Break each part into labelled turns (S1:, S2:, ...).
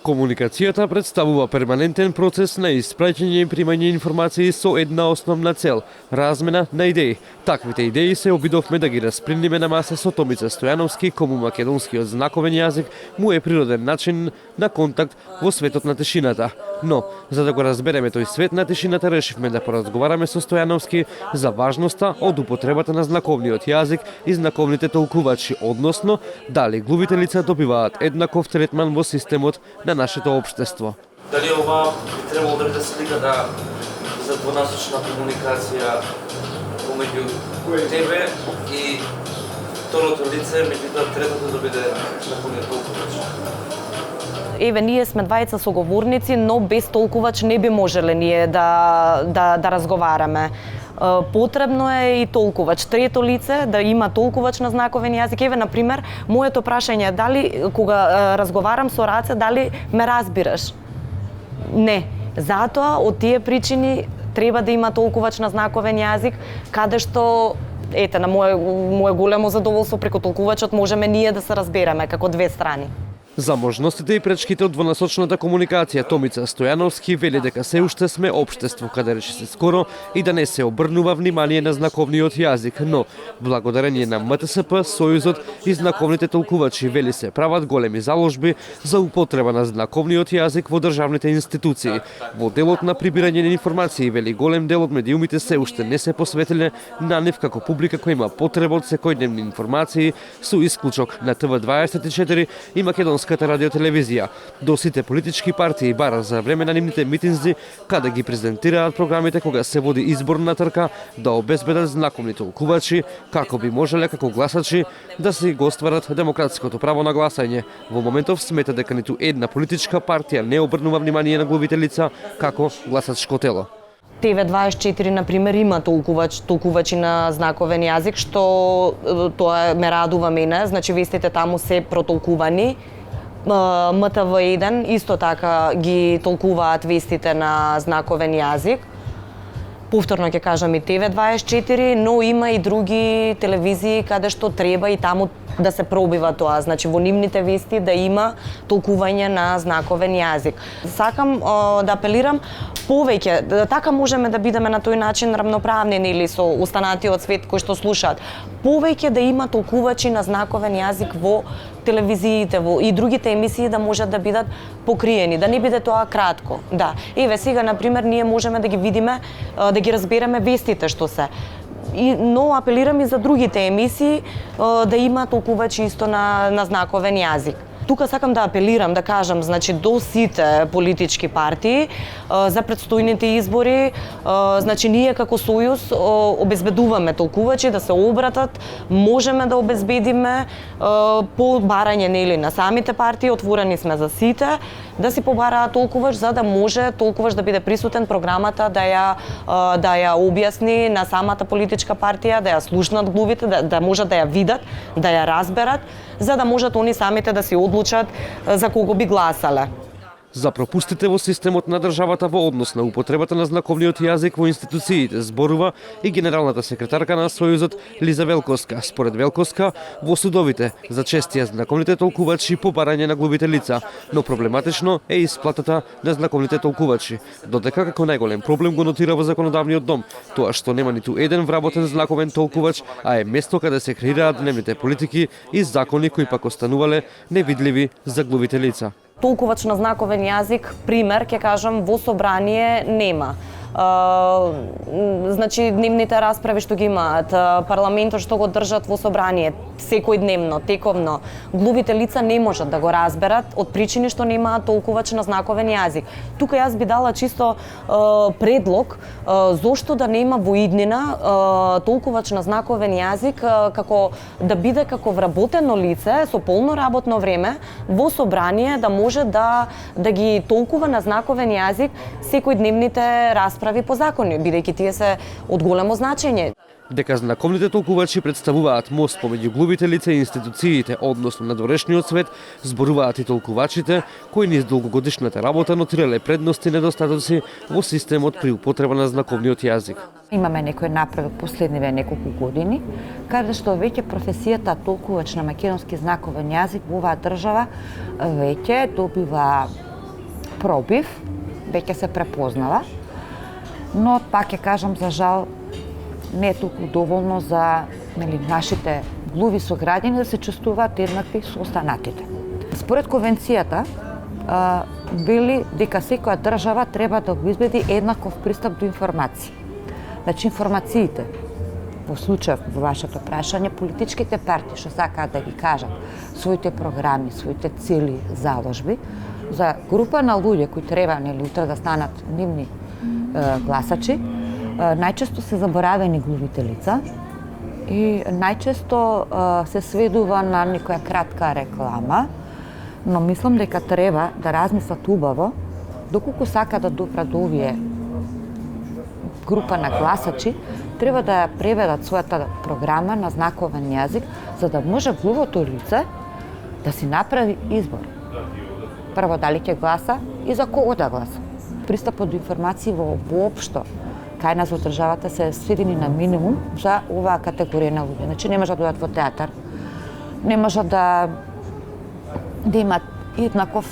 S1: Комуникацијата представува перманентен процес на испраќање и примање информации со една основна цел – размена на идеи. Таквите идеи се обидовме да ги расприлниме на маса со Томица Стојановски, кому македонскиот знаковен јазик му е природен начин на контакт во светот на тишината. Но, за да го разбереме тој свет на тишината, решивме да поразговараме со Стојановски за важноста од употребата на знаковниот јазик и знаковните толкувачи, односно дали глувите лица добиваат еднаков третман во системот на нашето општество.
S2: Дали ова би требало да биде слика за двонасочна комуникација помеѓу тебе и второто лице, меѓутоа третото да биде знаковниот толкувач?
S3: Еве, ние сме двајца соговорници, но без толкувач не би можеле ние да разговараме. Потребно е и толкувач. Трето лице да има толкувач на знаковен јазик. Еве, например, моето прашање е дали кога разговарам со раце, дали ме разбираш? Не. Затоа, од тие причини, треба да има толкувач на знаковен јазик, каде што на мое големо задоволство, преку толкувачот можеме ние да се разбереме како две страни.
S1: За можностите и пречките од двонасочната комуникација, Томица Стојановски вели дека се уште сме општество каде речи се скоро и да не се обрнува внимание на знаковниот јазик, но благодарение на МТСП, Сојузот и знаковните толкувачи вели се прават големи заложби за употреба на знаковниот јазик во државните институции. Во делот на прибирање на информации вели голем дел од медиумите се уште не се посветиле на нив како публика која има потреба од секојдневни информации, со исклучок на ТВ24 и Македонската радиотелевизија. До сите политички партии бара за време на нивните митинзи, каде ги презентираат програмите кога се води изборна трка, да обезбедат знаковни толкувачи, како би можеле како гласачи да си го остварат демократското право на гласање. Во моментов смета дека ниту една политичка партија не обрнува внимание на главите лица како гласачко тело.
S3: ТВ24, например, има толкувачи на знаковен јазик, што тоа ме радува мене, значи вестите таму се протолкувани. МТВ1 исто така ги толкуваат вестите на знаковен јазик. Повторно ќе кажам и ТВ24, но има и други телевизии каде што треба и таму да се пробива тоа, значи во нивните вести да има толкување на знаковен јазик. Сакам да апелирам повеќе, така можеме да бидеме на тој начин рамноправни или со останатиот свет кој што слушаат. Повеќе да има толкувачи на знаковен јазик во телевизиите и другите емисии да можат да бидат покриени, да не биде тоа кратко. Да. Еве сега на пример ние можеме да ги видиме, да ги разбереме вестите што се. Но апелирам и за другите емисии да има толкувачи исто на знаковен јазик. Тука сакам да апелирам, да кажам, значи до сите политички партии за предстојните избори, значи ние како Сојуз обезбедуваме толкувачи да се обратат, можеме да обезбедиме по барање нели на самите партии, отворени сме за сите, да си побараат толкувач за да може толкувач да биде присутен програмата да ја објасни на самата политичка партија, да ја слушнат глувите, да можат да ја видат, да ја разберат, за да можат они самите да си одлучат за кого би гласале.
S1: За пропустите во системот на државата во однос на употребата на знаковниот јазик во институциите зборува и генералната секретарка на Сојузот Лиза Велковска. Според Велковска, во судовите за честија знаковните толкувачи по барање на глувите лица, но проблематично е исплатата на знаковните толкувачи. Додека како најголем проблем го нотира во законодавниот дом, тоа што нема ниту еден вработен знаковен толкувач, а е место каде се креираат дневните политики и закони кои пак останувале невидливи за глувите лица.
S3: Толкувач на знаковен јазик, пример, ќе кажам, во собрание нема. Значи дневните расправи што ги имаат, парламентот што го држат во собрание, секојдневно, тековно, глувите лица не можат да го разберат од причини што немаат толкувач на знаковен јазик. Тука јас би дала чисто предлог зошто да нема во иднина толкувач на знаковен јазик како да биде како вработено лице со полно работно време во собрание да може да ги толкува на знаковен јазик секојдневните расправи по закони, бидејќи тие се од големо значење.
S1: Дека знаковните толкувачи представуваат мост помеѓу глувите лица и институциите, односно надворешниот свет, зборуваат и толкувачите, кои низ долгогодишната работа нотирале предности и недостатоци во системот при употреба на знаковниот јазик.
S4: Имаме некој напредок последниве неколку години, каде што веќе професијата толкувач на македонски знаковен јазик во оваа држава веќе добива пробив, веќе се препознава, но пак ќе кажам за жал не е толку доволно за нашите глуви сограѓани да се чувствуваат еднакви со останатите. Според конвенцијата вели дека секоја држава треба да обезбеди еднаков пристап до информации. Значи информациите, во случај во вашето прашање, политичките партии што сакаат да ги кажат своите програми, своите цели, заложби, за група на луѓе кои треба утре да станат нивни гласачи, најчесто се заборавени глувите лица и најчесто се сведува на некоја кратка реклама, но мислам дека треба да размислат убаво доколку сака да допрат до овие група на гласачи, треба да ја преведат својата програма на знаковен јазик, за да може глувото лице да си направи избор. Прво, дали ќе гласа и за кого да гласа. Пристапот до информации воопшто кај нас во државата се сведени на минимум за оваа категорија на луѓе. Значи не можат да одат во театар, не можат да имат еднаков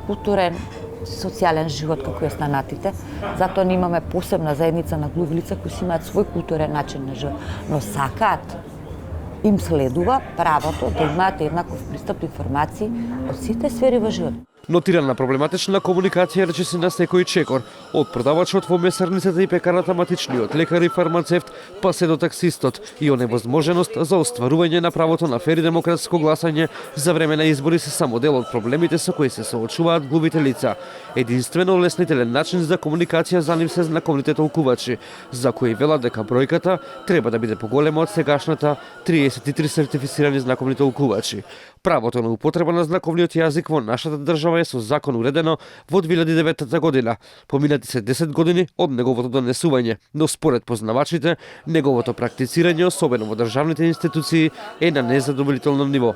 S4: културен, социјален живот како и останатите. Затоа ние имаме посебна заедница на глуви лица кои си имаат свој културен начин на живот, но сакаат, им следува правото да имаат еднаков пристап до информации од сите сфери во живот.
S1: Нотирана проблематична комуникација речиси на секој чекор, од продавачот во месарницата и пекарата матичниот, лекар и фармацевт, па се до таксистот и оневозможеност за остварување на правото на фер и демократско гласање за време на избори се само дел од проблемите со кои се соочуваат глувите лица. Единствено леснителен начин за комуникација за нив се знаковните толкувачи, за кои велат дека бројката треба да биде поголема од сегашната 33 сертифицирани знаковни толкувачи. Правото на употреба на знаковниот јазик во нашата држава е со закон уредено во 2009 година. Поминати се 10 години од неговото донесување, но според познавачите, неговото практицирање, особено во државните институции, е на незадоволително ниво.